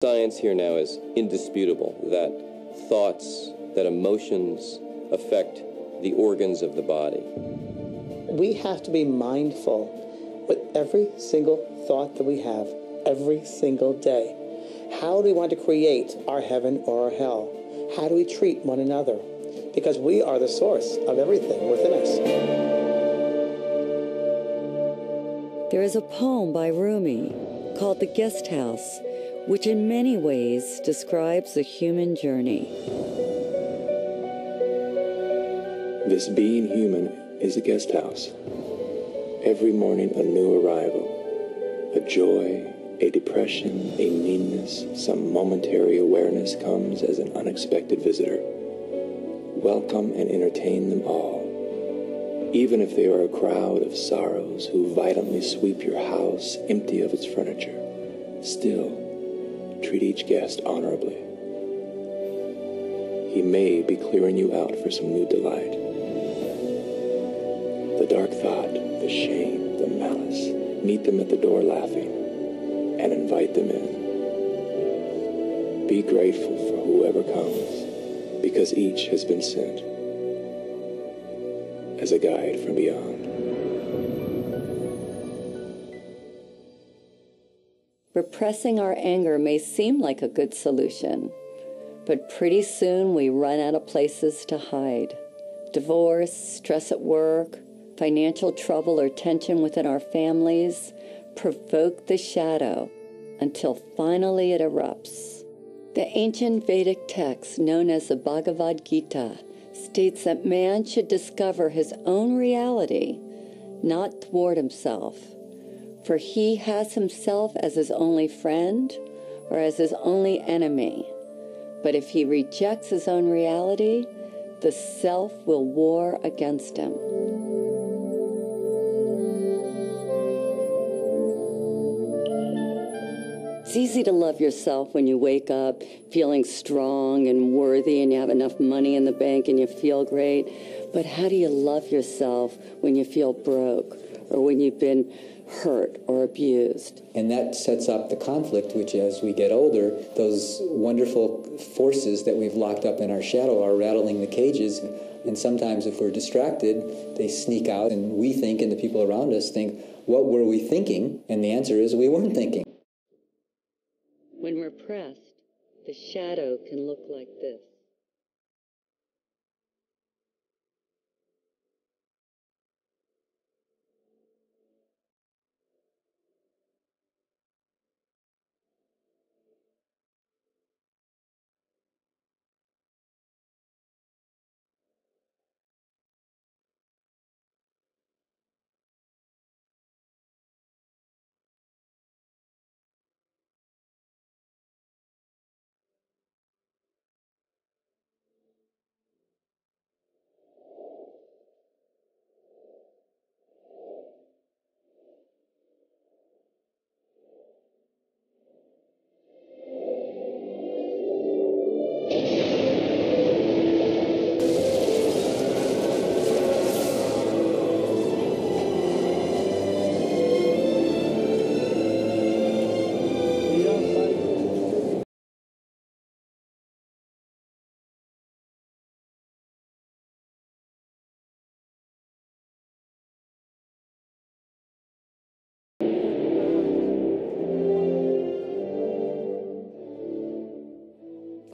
Science here now is indisputable that thoughts, that emotions affect the organs of the body. We have to be mindful with every single thought that we have every single day. How do we want to create our heaven or our hell? How do we treat one another? Because we are the source of everything within us. There is a poem by Rumi called The Guest House, which in many ways describes the human journey. This being human is a guest house. Every morning a new arrival, a joy, a depression, a meanness, some momentary awareness comes as an unexpected visitor. Welcome and entertain them all, even if they are a crowd of sorrows who violently sweep your house empty of its furniture. Still, treat each guest honorably. He may be clearing you out for some new delight. The dark thought, the shame, the malice, meet them at the door laughing and invite them in. Be grateful for whoever comes, because each has been sent as a guide from beyond. Repressing our anger may seem like a good solution, but pretty soon we run out of places to hide. Divorce, stress at work, financial trouble or tension within our families provoke the shadow until finally it erupts. The ancient Vedic text known as the Bhagavad Gita states that man should discover his own reality, not thwart himself. For he has himself as his only friend or as his only enemy. But if he rejects his own reality, the self will war against him. It's easy to love yourself when you wake up feeling strong and worthy and you have enough money in the bank and you feel great. But how do you love yourself when you feel broke or when you've been hurt or abused? And that sets up the conflict, which as we get older, those wonderful forces that we've locked up in our shadow are rattling the cages. And sometimes if we're distracted, they sneak out and we think, and the people around us think, what were we thinking? And the answer is we weren't thinking. When repressed, the shadow can look like this.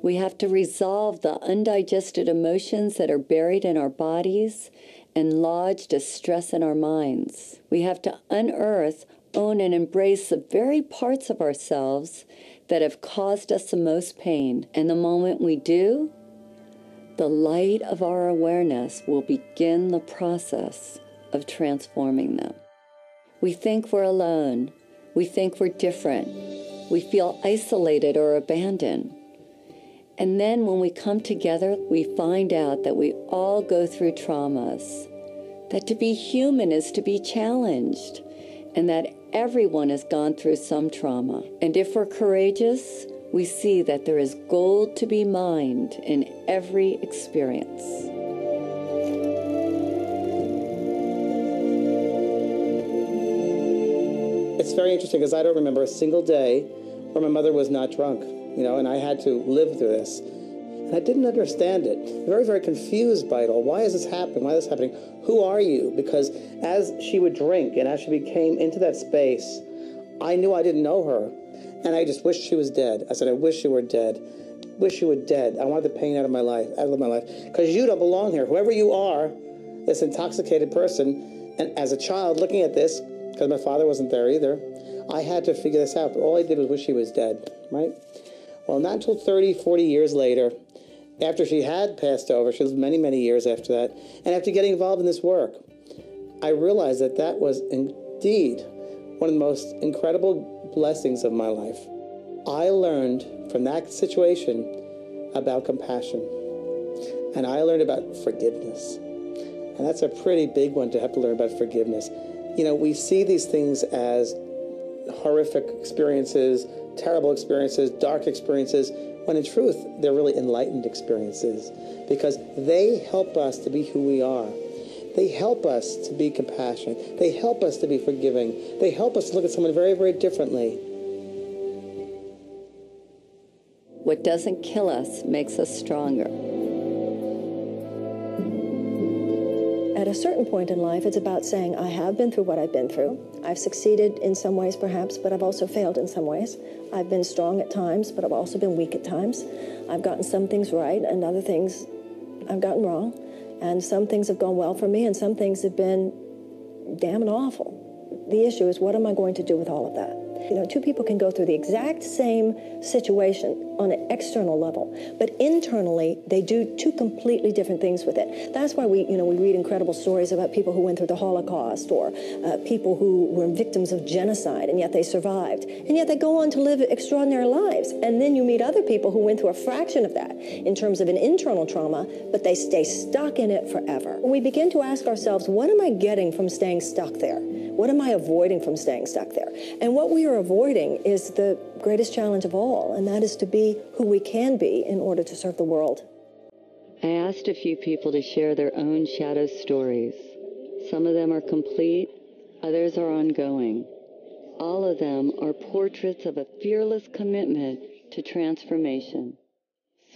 We have to resolve the undigested emotions that are buried in our bodies and lodged as stress in our minds. We have to unearth, own, and embrace the very parts of ourselves that have caused us the most pain. And the moment we do, the light of our awareness will begin the process of transforming them. We think we're alone. We think we're different. We feel isolated or abandoned. And then when we come together, we find out that we all go through traumas, that to be human is to be challenged, and that everyone has gone through some trauma. And if we're courageous, we see that there is gold to be mined in every experience. It's very interesting because I don't remember a single day where my mother was not drunk. and I had to live through this. And I didn't understand it. Very, very confused by it all. Why is this happening? Why is this happening? Who are you? Because as she would drink and as she became into that space, I knew I didn't know her. And I just wished she was dead. I said, I wish you were dead. Wish you were dead. I want the pain out of my life, out of my life. Because you don't belong here. Whoever you are, this intoxicated person, and as a child looking at this, because my father wasn't there either, I had to figure this out. But all I did was wish she was dead, right? Well, not until 30, 40 years later, after she had passed over, she was many, many years after that, and after getting involved in this work, I realized that that was indeed one of the most incredible blessings of my life. I learned from that situation about compassion, and I learned about forgiveness. And that's a pretty big one to have to learn about forgiveness. We see these things as horrific experiences, terrible experiences, dark experiences, when in truth, they're really enlightened experiences because they help us to be who we are. They help us to be compassionate. They help us to be forgiving. They help us to look at someone very, very differently. What doesn't kill us makes us stronger. At a certain point in life, it's about saying, I have been through what I've been through. I've succeeded in some ways, perhaps, but I've also failed in some ways. I've been strong at times, but I've also been weak at times. I've gotten some things right, and other things I've gotten wrong. And some things have gone well for me, and some things have been damn awful. The issue is, what am I going to do with all of that? Two people can go through the exact same situation on an external level, but internally they do two completely different things with it. That's why we read incredible stories about people who went through the Holocaust or people who were victims of genocide and yet they survived, and yet they go on to live extraordinary lives. And then you meet other people who went through a fraction of that in terms of an internal trauma, but they stay stuck in it forever. We begin to ask ourselves, what am I getting from staying stuck there? What am I avoiding from staying stuck there? And what we are avoiding is the greatest challenge of all, and that is to be who we can be in order to serve the world. I asked a few people to share their own shadow stories. Some of them are complete, others are ongoing. All of them are portraits of a fearless commitment to transformation.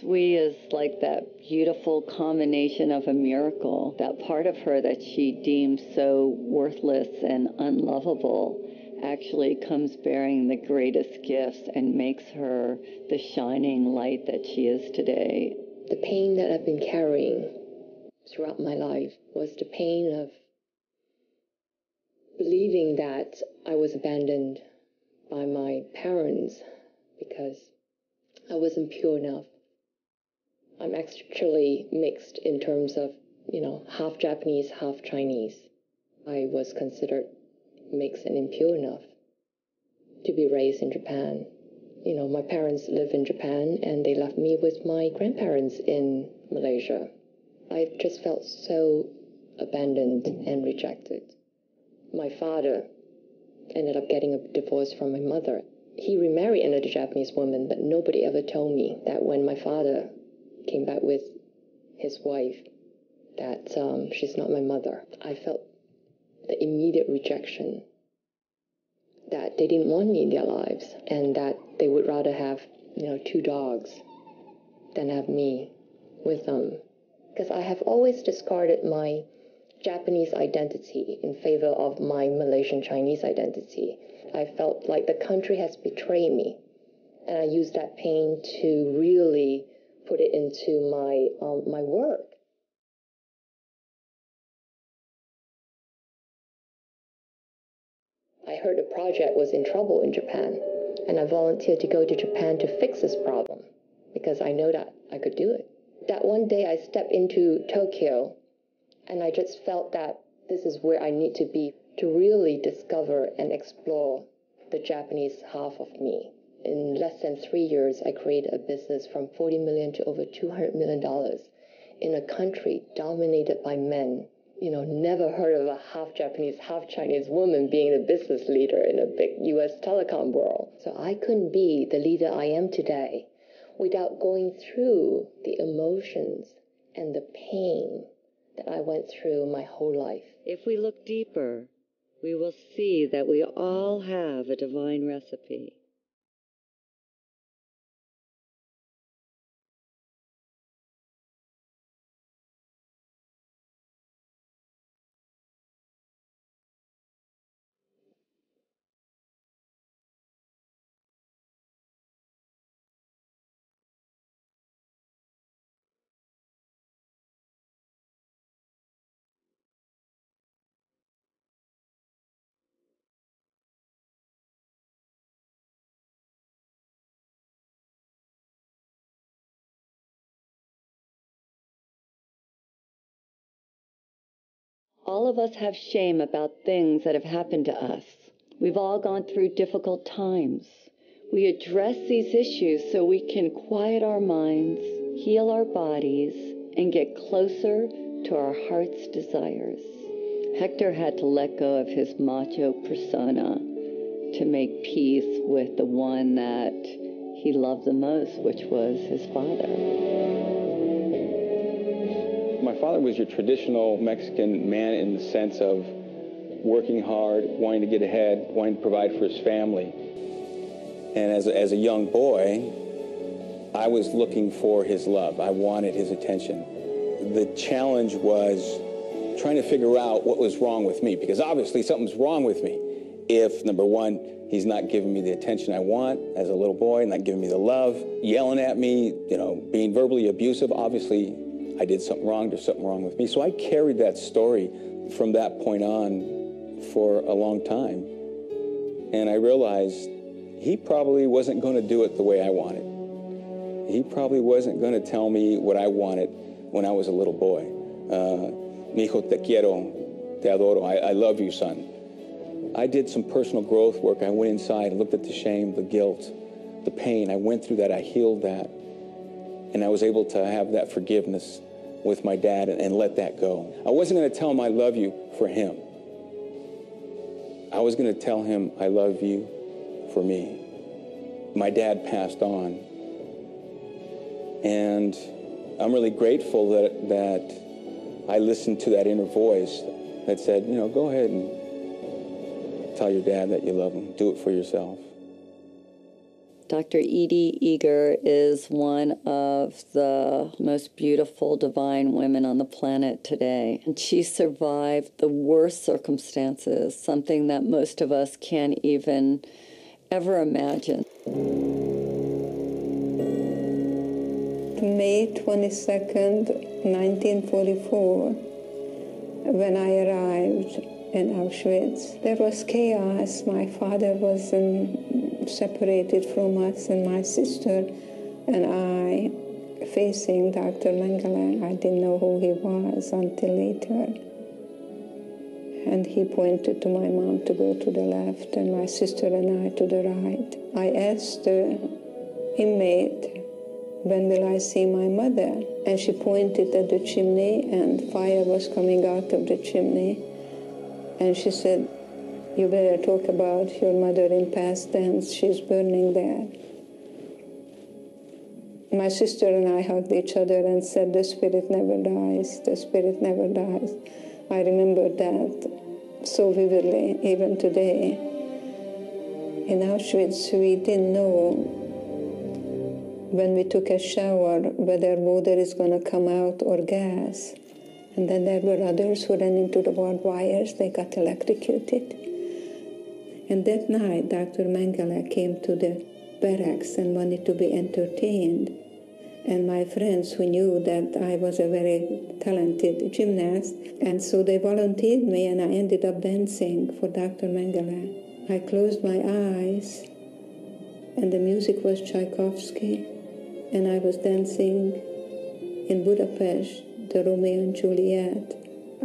Sui is like that beautiful combination of a miracle. That part of her that she deemed so worthless and unlovable actually comes bearing the greatest gifts and makes her the shining light that she is today. The pain that I've been carrying throughout my life was the pain of believing that I was abandoned by my parents because I wasn't pure enough. I'm actually mixed in terms of, half Japanese, half Chinese. I was considered mixed and impure enough to be raised in Japan. My parents live in Japan and they left me with my grandparents in Malaysia. I just felt so abandoned and rejected. My father ended up getting a divorce from my mother. He remarried another Japanese woman, but nobody ever told me that when my father came back with his wife, that she's not my mother. I felt the immediate rejection, that they didn't want me in their lives, and that they would rather have, 2 dogs than have me with them. Because I have always discarded my Japanese identity in favor of my Malaysian Chinese identity. I felt like the country has betrayed me, and I used that pain to really put it into my work. I heard a project was in trouble in Japan, and I volunteered to go to Japan to fix this problem because I know that I could do it. That one day I stepped into Tokyo, and I just felt that this is where I need to be to really discover and explore the Japanese half of me. In less than 3 years, I created a business from $40 million to over $200 million in a country dominated by men. Never heard of a half Japanese, half Chinese woman being the business leader in a big U.S. telecom world. So I couldn't be the leader I am today without going through the emotions and the pain that I went through my whole life. If we look deeper, we will see that we all have a divine recipe. All of us have shame about things that have happened to us. We've all gone through difficult times. We address these issues so we can quiet our minds, heal our bodies, and get closer to our heart's desires. Hector had to let go of his macho persona to make peace with the one that he loved the most, which was his father. My father was your traditional Mexican man in the sense of working hard, wanting to get ahead, wanting to provide for his family. And as a young boy, I was looking for his love. I wanted his attention. The challenge was trying to figure out what was wrong with me, because obviously something's wrong with me if, number one, he's not giving me the attention I want as a little boy, not giving me the love, yelling at me, being verbally abusive. Obviously, I did something wrong. There's something wrong with me. So I carried that story from that point on for a long time. And I realized he probably wasn't going to do it the way I wanted. He probably wasn't going to tell me what I wanted when I was a little boy. Mi hijo, te quiero, te adoro. I love you, son. I did some personal growth work. I went inside, looked at the shame, the guilt, the pain. I went through that. I healed that. And I was able to have that forgiveness with my dad and let that go. I wasn't going to tell him I love you for him. I was going to tell him I love you for me. My dad passed on. And I'm really grateful that I listened to that inner voice that said, go ahead and tell your dad that you love him. Do it for yourself. Dr. Edie Eger is one of the most beautiful divine women on the planet today. And she survived the worst circumstances, something that most of us can't even ever imagine. May 22nd, 1944, when I arrived in Auschwitz, there was chaos. My father was separated from us and my sister, and I facing Dr. Mengele. I didn't know who he was until later. And he pointed to my mom to go to the left and my sister and I to the right. I asked the inmate, when will I see my mother? And she pointed at the chimney and fire was coming out of the chimney. And she said, you better talk about your mother in past tense. She's burning there. My sister and I hugged each other and said, the spirit never dies. The spirit never dies. I remember that so vividly, even today. In Auschwitz, we didn't know when we took a shower whether water is going to come out or gas. And then there were others who ran into the barbed wires. They got electrocuted. And that night, Dr. Mengele came to the barracks and wanted to be entertained. And my friends who knew that I was a very talented gymnast, and so they volunteered me, and I ended up dancing for Dr. Mengele. I closed my eyes, and the music was Tchaikovsky, and I was dancing in Budapest, the Romeo and Juliet.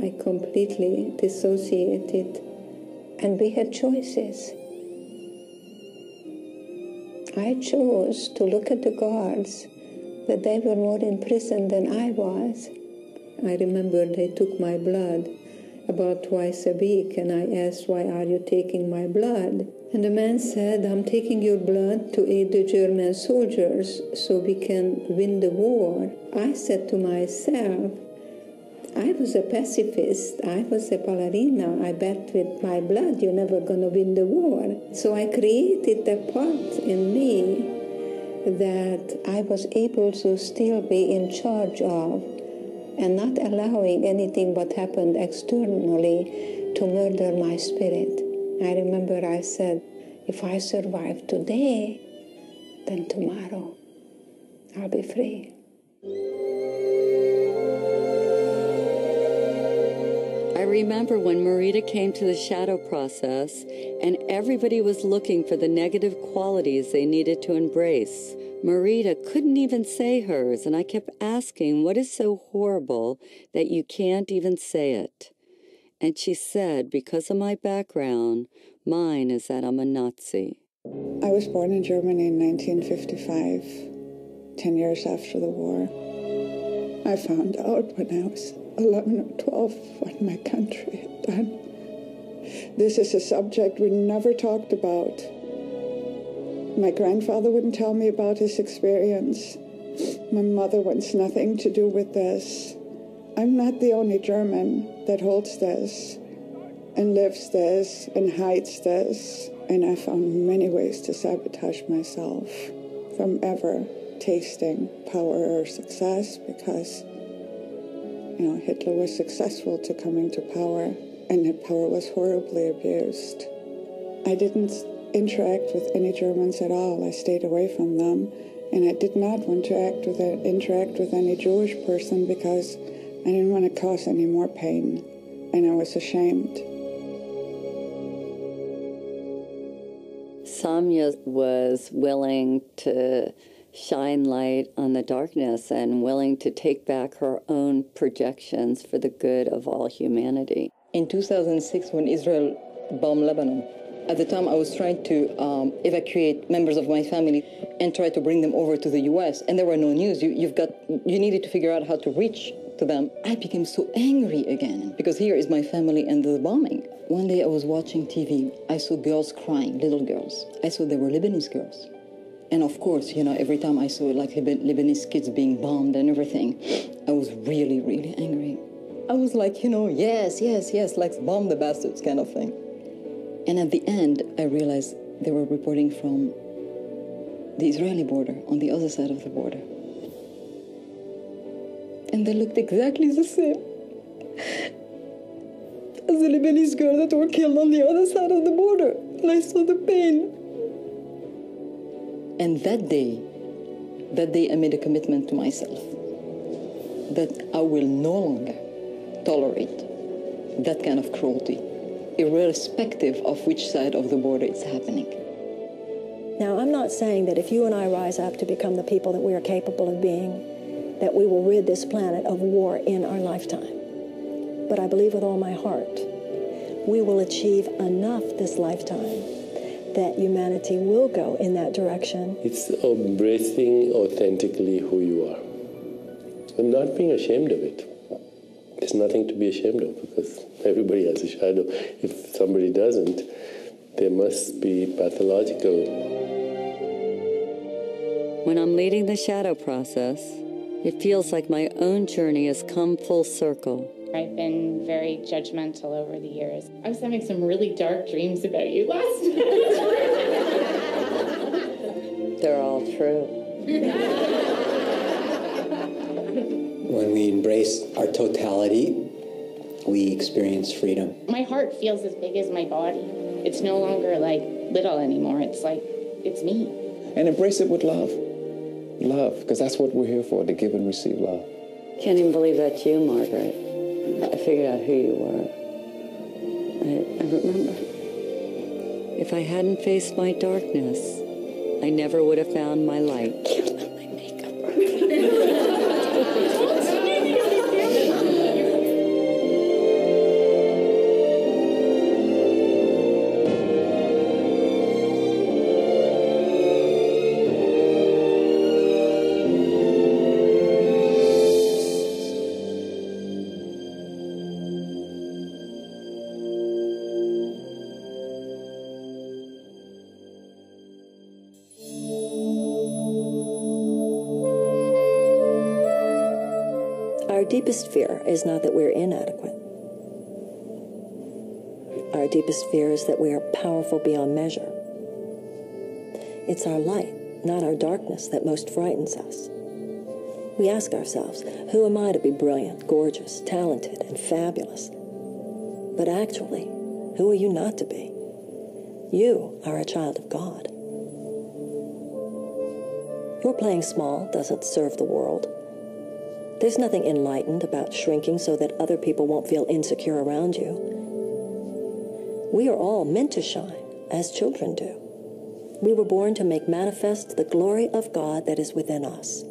I completely dissociated, and we had choices. I chose to look at the guards, that they were more in prison than I was. I remember they took my blood about twice a week, and I asked, why are you taking my blood? And the man said, I'm taking your blood to aid the German soldiers so we can win the war. I said to myself, I was a pacifist, I was a ballerina, I bet with my blood you're never going to win the war. So I created a part in me that I was able to still be in charge of and not allowing anything what happened externally to murder my spirit. I remember I said, if I survive today, then tomorrow I'll be free. I remember when Marita came to the shadow process and everybody was looking for the negative qualities they needed to embrace. Marita couldn't even say hers, and I kept asking, what is so horrible that you can't even say it? And she said, because of my background, mine is that I'm a Nazi. I was born in Germany in 1955, 10 years after the war. I found out when I was 11 or 12 what my country had done. This is a subject we never talked about. My grandfather wouldn't tell me about his experience. My mother wants nothing to do with this. I'm not the only German that holds this and lives this and hides this. And I found many ways to sabotage myself from ever tasting power or success because, Hitler was successful to coming to power and that power was horribly abused. I didn't interact with any Germans at all. I stayed away from them. And I did not want to interact with any Jewish person because I didn't want to cause any more pain, and I was ashamed. Samya was willing to shine light on the darkness and willing to take back her own projections for the good of all humanity. In 2006, when Israel bombed Lebanon, at the time I was trying to evacuate members of my family and try to bring them over to the U.S., and there were no news. You needed to figure out how to reach to them. I became so angry again because here is my family and the bombing. One day I was watching TV. I saw girls crying, little girls. I saw they were Lebanese girls. And of course, every time I saw like Lebanese kids being bombed and everything, I was really, really angry. I was like, yes, like bomb the bastards kind of thing. And at the end, I realized they were reporting from the Israeli border, on the other side of the border. And they looked exactly the same as the Lebanese girls that were killed on the other side of the border. And I saw the pain. And that day I made a commitment to myself that I will no longer tolerate that kind of cruelty, irrespective of which side of the border it's happening. Now, I'm not saying that if you and I rise up to become the people that we are capable of being, that we will rid this planet of war in our lifetime. But I believe with all my heart, we will achieve enough this lifetime that humanity will go in that direction. It's embracing authentically who you are and not being ashamed of it. There's nothing to be ashamed of because everybody has a shadow. If somebody doesn't, they must be pathological. When I'm leading the shadow process, it feels like my own journey has come full circle. I've been very judgmental over the years. I was having some really dark dreams about you last night. They're all true. When we embrace our totality, we experience freedom. My heart feels as big as my body. It's no longer like little anymore. It's like, it's me. And embrace it with love. Love, because that's what we're here for, to give and receive love. Can't even believe that's you, Margaret. I figured out who you were. I remember. If I hadn't faced my darkness, I never would have found my light. Can't let my makeup Our deepest fear is not that we're inadequate. Our deepest fear is that we are powerful beyond measure. It's our light, not our darkness, that most frightens us. We ask ourselves, who am I to be brilliant, gorgeous, talented, and fabulous? But actually, who are you not to be? You are a child of God. Your playing small doesn't serve the world. There's nothing enlightened about shrinking so that other people won't feel insecure around you. We are all meant to shine, as children do. We were born to make manifest the glory of God that is within us.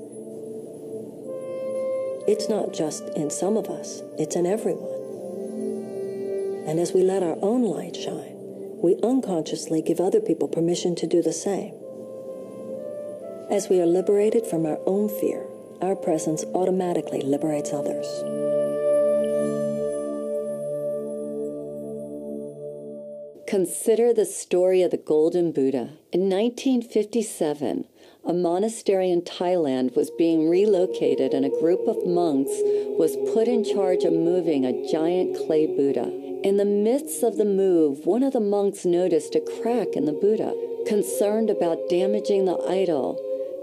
It's not just in some of us, it's in everyone. And as we let our own light shine, we unconsciously give other people permission to do the same. As we are liberated from our own fear, our presence automatically liberates others. Consider the story of the Golden Buddha. In 1957, a monastery in Thailand was being relocated and a group of monks was put in charge of moving a giant clay Buddha. In the midst of the move, one of the monks noticed a crack in the Buddha. Concerned about damaging the idol,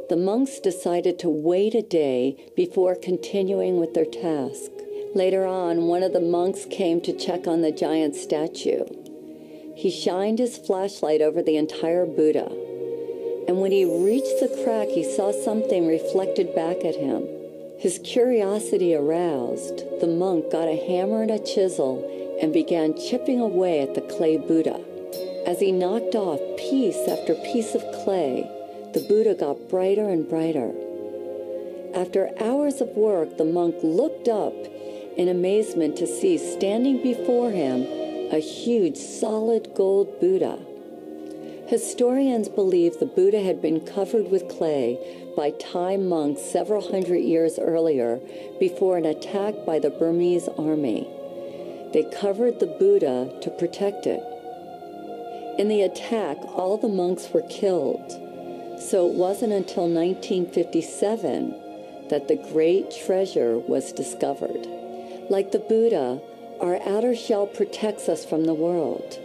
the monks decided to wait a day before continuing with their task. Later on, one of the monks came to check on the giant statue. He shined his flashlight over the entire Buddha, and when he reached the crack, he saw something reflected back at him. His curiosity aroused, the monk got a hammer and a chisel and began chipping away at the clay Buddha. As he knocked off piece after piece of clay, the Buddha got brighter and brighter. After hours of work, the monk looked up in amazement to see standing before him a huge solid gold Buddha. Historians believe the Buddha had been covered with clay by Thai monks several hundred years earlier before an attack by the Burmese army. They covered the Buddha to protect it. In the attack, all the monks were killed. So it wasn't until 1957 that the great treasure was discovered. Like the Buddha, our outer shell protects us from the world.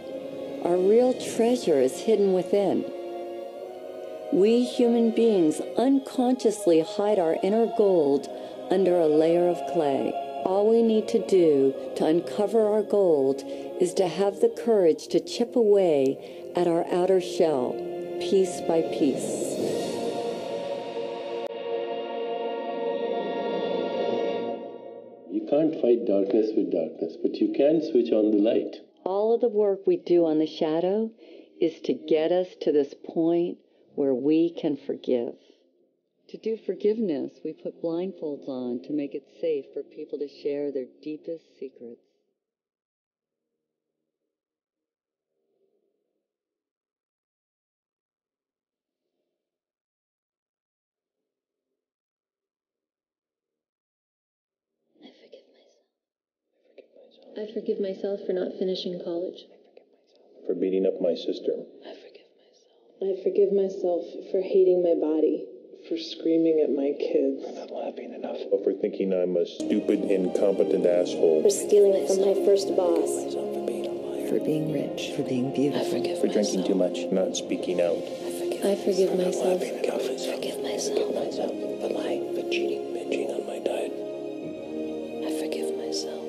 Our real treasure is hidden within. We human beings unconsciously hide our inner gold under a layer of clay. All we need to do to uncover our gold is to have the courage to chip away at our outer shell, piece by piece. You can't fight darkness with darkness, but you can switch on the light. All of the work we do on the shadow is to get us to this point where we can forgive. To do forgiveness, we put blindfolds on to make it safe for people to share their deepest secrets. I forgive myself for not finishing college. For beating up my sister. I forgive myself for hating my body. For screaming at my kids. For not laughing enough. For thinking I'm a stupid, incompetent asshole. For stealing from my first boss. For being rich. For being beautiful. For drinking too much, not speaking out. I forgive myself. The lying, the cheating, binging on my diet. I forgive myself.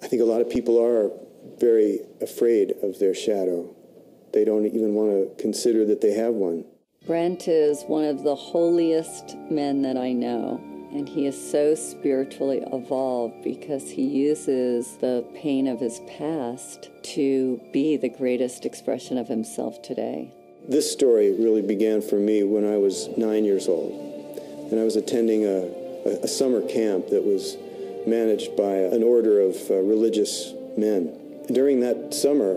I think a lot of people are very afraid of their shadow. They don't even want to consider that they have one. Brent is one of the holiest men that I know, and he is so spiritually evolved because he uses the pain of his past to be the greatest expression of himself today. This story really began for me when I was 9 years old, and I was attending a summer camp that was managed by an order of religious men. During that summer,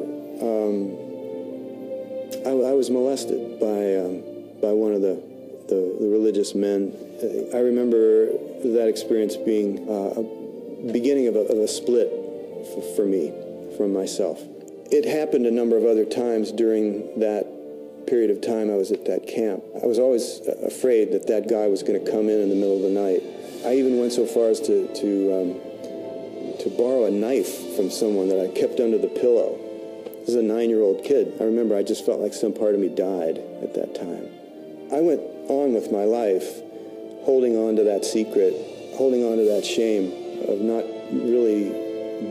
I was molested by one of the religious men. I remember that experience being a beginning of a split for me, from myself. It happened a number of other times during that period of time I was at that camp. I was always afraid that that guy was going to come in the middle of the night. I even went so far as to borrow a knife from someone that I kept under the pillow. This is a 9-year-old kid. I remember I just felt like some part of me died at that time. I went on with my life, holding on to that secret, holding on to that shame of not really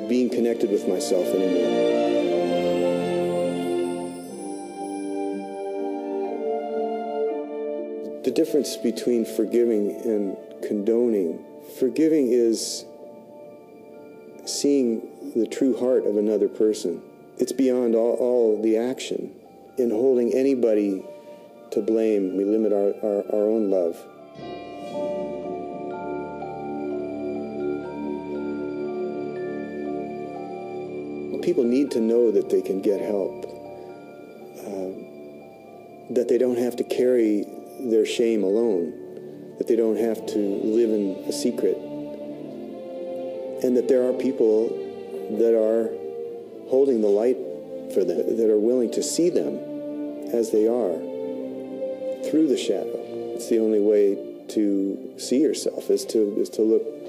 being connected with myself anymore. The difference between forgiving and condoning. Forgiving is seeing the true heart of another person. It's beyond all the action. In holding anybody to blame, we limit our own love. People need to know that they can get help, that they don't have to carry their shame alone, that they don't have to live in a secret, and that there are people that are holding the light for them, that are willing to see them as they are, through the shadow. It's the only way to see yourself, is to look